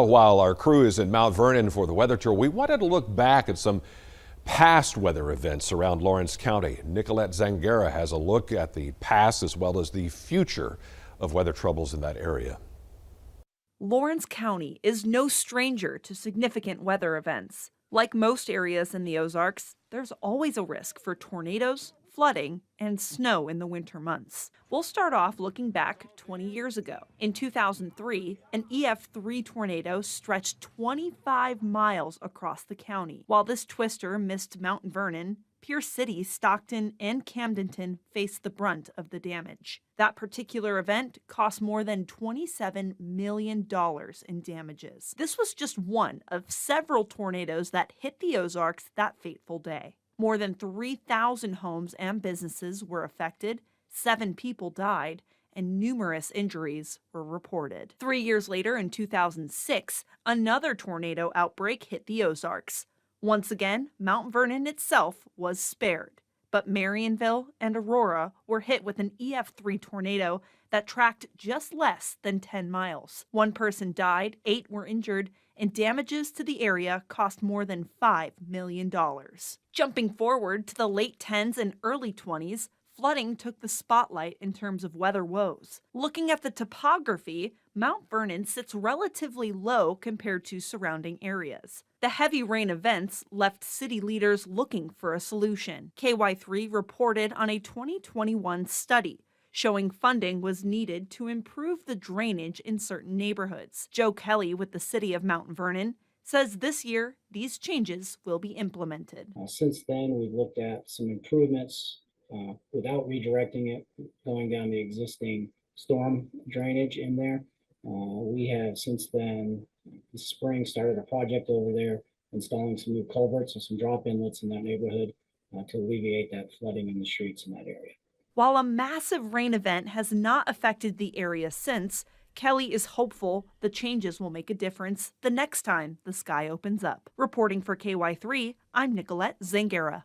While our crew is in Mount Vernon for the weather tour, we wanted to look back at some past weather events around Lawrence County. Nicolette Zangara has a look at the past as well as the future of weather troubles in that area. Lawrence County is no stranger to significant weather events. Like most areas in the Ozarks, there's always a risk for tornadoes, flooding, and snow in the winter months. We'll start off looking back 20 years ago. In 2003, an EF3 tornado stretched 25 miles across the county. While this twister missed Mount Vernon, Pierce City, Stockton, and Camdenton faced the brunt of the damage. That particular event cost more than $27 million in damages. This was just one of several tornadoes that hit the Ozarks that fateful day. More than 3,000 homes and businesses were affected, 7 people died, and numerous injuries were reported. 3 years later, in 2006, another tornado outbreak hit the Ozarks. Once again, Mount Vernon itself was spared, but Marionville and Aurora were hit with an EF3 tornado that tracked just less than 10 miles. 1 person died, 8 were injured, and damages to the area cost more than $5 million. Jumping forward to the late 10s and early 20s, flooding took the spotlight in terms of weather woes. Looking at the topography, Mount Vernon sits relatively low compared to surrounding areas. The heavy rain events left city leaders looking for a solution. KY3 reported on a 2021 study showing funding was needed to improve the drainage in certain neighborhoods. Joe Kelly with the city of Mount Vernon says this year these changes will be implemented. Since then, we've looked at some improvements without redirecting it, going down the existing storm drainage in there. We have since then, this spring, started a project over there, installing some new culverts and some drop inlets in that neighborhood to alleviate that flooding in the streets in that area. While a massive rain event has not affected the area since, Kelly is hopeful the changes will make a difference the next time the sky opens up. Reporting for KY3, I'm Nicolette Zangara.